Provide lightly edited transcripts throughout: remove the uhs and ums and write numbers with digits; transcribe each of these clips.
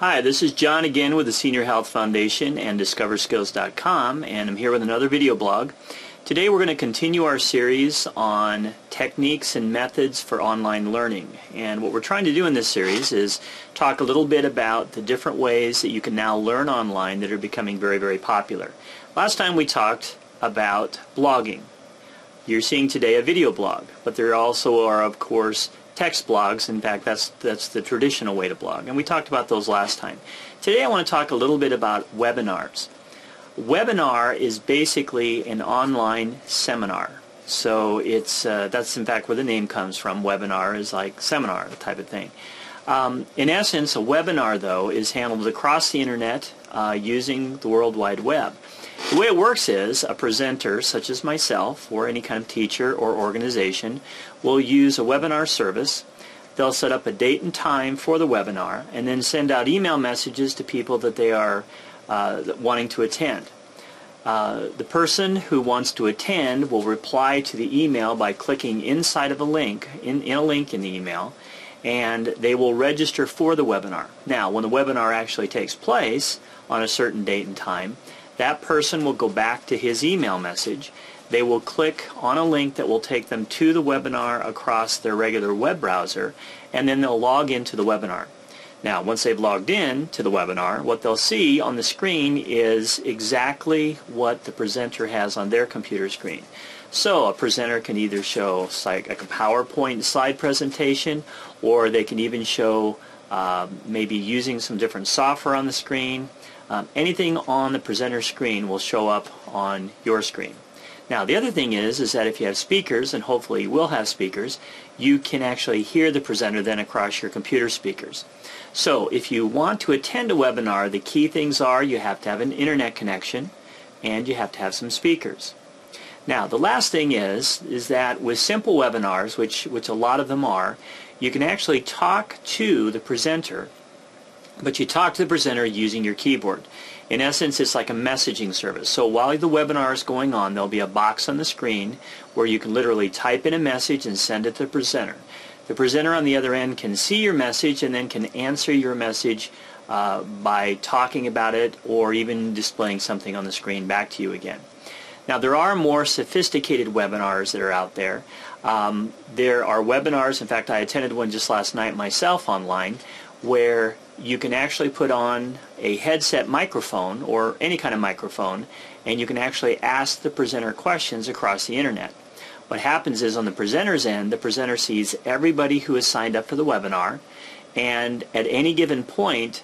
Hi, this is John again with the Senior Health Foundation and DiscoverSkills.com, and I'm here with another video blog. Today we're going to continue our series on techniques and methods for online learning. And what we're trying to do in this series is talk a little bit about the different ways that you can now learn online that are becoming very, very popular. Last time we talked about blogging. You're seeing today a video blog, but there also are, of course, text blogs. In fact, that's the traditional way to blog, and we talked about those last time. Today I want to talk a little bit about webinars. Webinar is basically an online seminar. So it's that's in fact where the name comes from. Webinar is like seminar type of thing. In essence, a webinar, though, is handled across the internet using the World Wide Web. The way it works is a presenter, such as myself, or any kind of teacher or organization, will use a webinar service. They'll set up a date and time for the webinar and then send out email messages to people that they are wanting to attend. The person who wants to attend will reply to the email by clicking inside of a link, in a link in the email, and they will register for the webinar. Now, when the webinar actually takes place on a certain date and time, that person will go back to his email message. They will click on a link that will take them to the webinar across their regular web browser, and then they'll log into the webinar. Now, once they've logged in to the webinar, what they'll see on the screen is exactly what the presenter has on their computer screen. So a presenter can either show like a PowerPoint slide presentation, or they can even show maybe using some different software on the screen. Anything on the presenter screen will show up on your screen. Now, the other thing is that if you have speakers, and hopefully you will have speakers, you can actually hear the presenter then across your computer speakers. So if you want to attend a webinar, the key things are you have to have an internet connection and you have to have some speakers. Now, the last thing is that with simple webinars, which a lot of them are, you can actually talk to the presenter, but you talk to the presenter using your keyboard. In essence, it's like a messaging service. So while the webinar is going on, there'll be a box on the screen where you can literally type in a message and send it to the presenter. The presenter on the other end can see your message and then can answer your message by talking about it or even displaying something on the screen back to you again. Now, there are more sophisticated webinars that are out there. There are webinars, in fact I attended one just last night myself online, where you can actually put on a headset microphone or any kind of microphone, and you can actually ask the presenter questions across the internet. What happens is on the presenter's end, the presenter sees everybody who has signed up for the webinar, and at any given point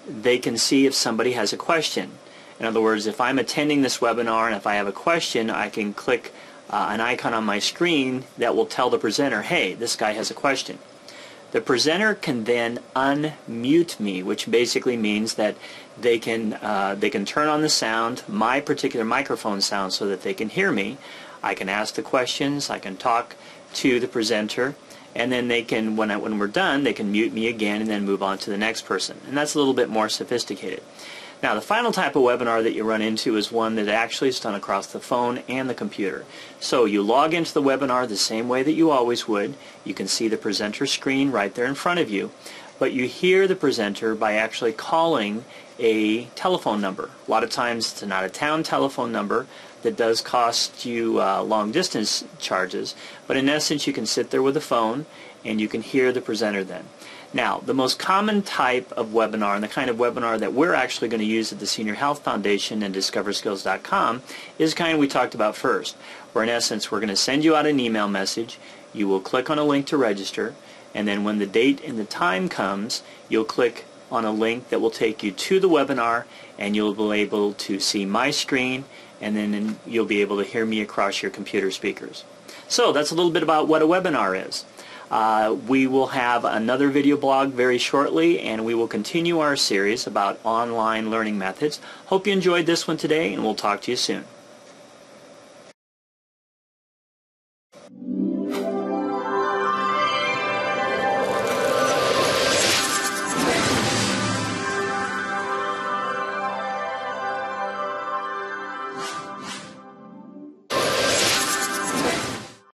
they can see if somebody has a question. In other words, if I'm attending this webinar and if I have a question, I can click an icon on my screen that will tell the presenter, hey, this guy has a question. The presenter can then unmute me, which basically means that they can turn on the sound, my particular microphone sound, so that they can hear me. I can ask the questions, I can talk to the presenter, and then they can, when we're done, they can mute me again and then move on to the next person. And that's a little bit more sophisticated. Now, the final type of webinar that you run into is one that actually is done across the phone and the computer. So you log into the webinar the same way that you always would. You can see the presenter screen right there in front of you, but you hear the presenter by actually calling a telephone number. A lot of times it's an out-of-town telephone number that does cost you long-distance charges, but in essence you can sit there with a phone and you can hear the presenter then. Now, the most common type of webinar, and the kind of webinar that we're actually going to use at the Senior Health Foundation and DiscoverSkills.com, is the kind we talked about first, where in essence we're going to send you out an email message, you will click on a link to register, and then when the date and the time comes, you'll click on a link that will take you to the webinar, and you'll be able to see my screen, and then you'll be able to hear me across your computer speakers. So that's a little bit about what a webinar is. We will have another video blog very shortly, and we will continue our series about online learning methods. Hope you enjoyed this one today, and we'll talk to you soon.